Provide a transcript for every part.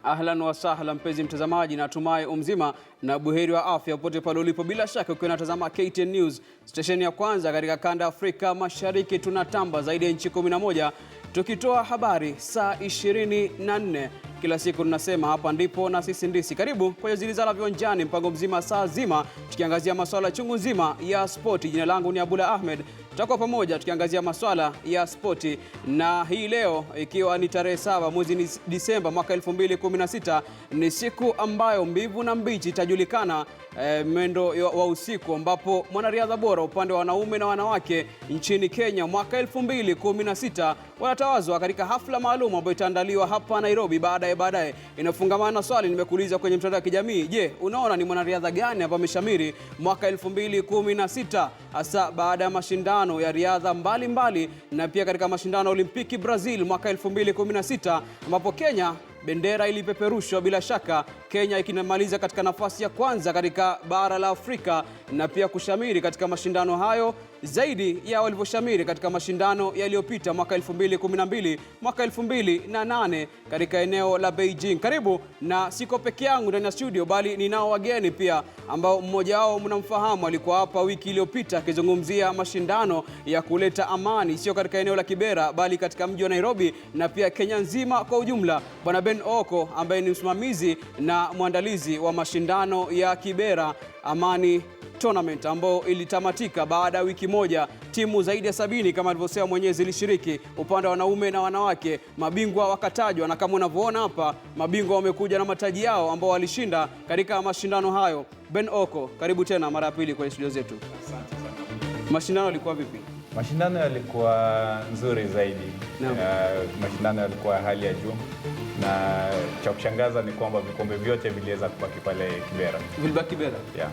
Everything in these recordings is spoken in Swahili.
Ahlan wa sahlan mpenzi mtazamaji, natumai umzima na buheri wa afya popote pale ulipo. Bila shaka ukiwa unatazama KTN News, station ya kwanza katika kanda Afrika Mashariki. Tunatamba zaidi ya nchi 11 tukitoa habari saa 24. Kila siku tunasema hapa ndipo na sisi ndisi. Karibu kwenye Zilizala Viwanjani, mpango mzima saa zima tukiangazia masuala chungu nzima ya spoti. Jina langu ni Abdullah Ahmed. Tutakuwa pamoja tukiangazia masuala ya spoti, na hii leo ikiwa ni tarehe 7 mwezi Disemba mwaka 2016, ni siku ambayo mbivu na mbichi itajulikana mwendo wa usiku, ambapo mwanariadha bora upande wa wanaume na wanawake nchini Kenya mwaka 2016 wanatawazwa katika hafla maalum ambayo itaandaliwa hapa Nairobi. Baadaye inafungamana na swali nimekuuliza kwenye mtandao wa kijamii: je, unaona ni mwanariadha gani ambaye ameshamiri mwaka 2016, hasa baada ya mashindano ya riadha mbalimbali na pia katika mashindano ya Olimpiki Brazil mwaka 2016 ambapo Kenya bendera ilipeperushwa. Bila shaka Kenya ikinamaliza katika nafasi ya kwanza katika bara la Afrika na pia kushamiri katika mashindano hayo zaidi ya walivyoshamiri katika mashindano yaliyopita mwaka 2012, mwaka 2008 katika eneo la Beijing. Karibu, na siko peke yangu ndani ya studio, bali ninao wageni pia ambao mmoja wao mnamfahamu, alikuwa hapa wiki iliyopita akizungumzia mashindano ya kuleta amani, sio katika eneo la Kibera bali katika mji wa Nairobi na pia Kenya nzima kwa ujumla. Bwana Ben Oko ambaye ni msimamizi na mwandalizi wa mashindano ya Kibera Amani Tournament ambao ilitamatika baada ya wiki moja. Timu zaidi ya 70 kama alivyosema mwenyewe zilishiriki, upande wa wanaume na wanawake. Mabingwa wakatajwa, na kama unavyoona hapa mabingwa wamekuja na mataji yao ambao walishinda katika mashindano hayo. Ben Oko, karibu tena mara ya pili kwenye studio zetu. Asante sana. Mashindano yalikuwa vipi? Mashindano yalikuwa nzuri zaidi. Mashindano yalikuwa hali ya juu, na cha kushangaza ni kwamba vikombe vyote viliweza kubaki pale Kibera. Vilibaki Kibera? Yeah.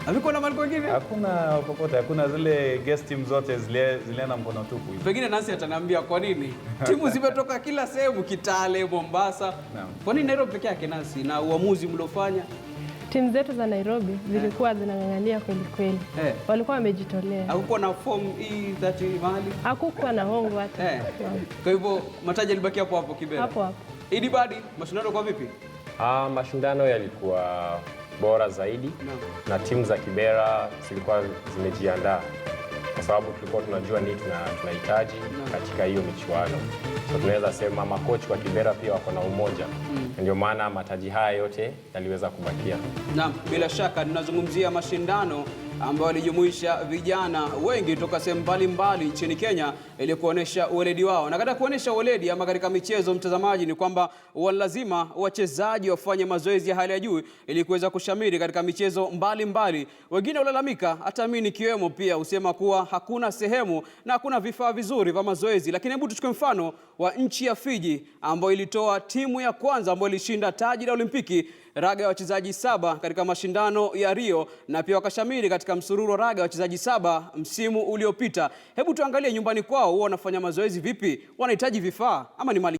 Haviko na mahali kwingine? Hakuna popote, hakuna. Zile guest team zote zilienda mkono tupu hivi. Pengine Nancy ataniambia kwa nini timu zimetoka kila sehemu, Kitale, Mombasa. Kwa nini Nairobi peke yake, Nancy, na uamuzi mliofanya? Timu zetu za Nairobi zilikuwa zinang'ang'ania kweli kweli. Walikuwa wamejitolea. Hakukuwa na form E30 mahali? Hakukuwa na hongo hata. Kwa hivyo mataji yalibaki hapo hapo Kibera. Hapo hapo. Idibadi, mashindano kwa vipi? Mashindano yalikuwa bora zaidi na timu za Kibera zilikuwa zimejiandaa kwa sababu tulikuwa tunajua nini tunahitaji katika hiyo michuano. So tunaweza sema makochi wa Kibera pia wako na umoja. Ndio maana mataji haya yote yaliweza kubakia. Naam, bila shaka tunazungumzia mashindano ambao walijumuisha vijana wengi kutoka sehemu mbalimbali nchini Kenya ili kuonesha uweledi wao. Na katika kuonesha uweledi ama katika michezo, mtazamaji, ni kwamba lazima wachezaji wafanye mazoezi ya hali ya juu ili kuweza kushamiri katika michezo mbalimbali. Wengine walalamika, hata mimi nikiwemo pia, usema kuwa hakuna sehemu na hakuna vifaa vizuri vya mazoezi. Lakini hebu tuchukue mfano wa nchi ya Fiji ambayo ilitoa timu ya kwanza ambayo ilishinda taji la Olimpiki raga ya wachezaji 7 katika mashindano ya Rio, na pia wakashamiri katika msururu wa raga ya wachezaji 7 msimu uliopita. Hebu tuangalie nyumbani kwao, wao wanafanya mazoezi vipi? Wanahitaji vifaa ama ni mali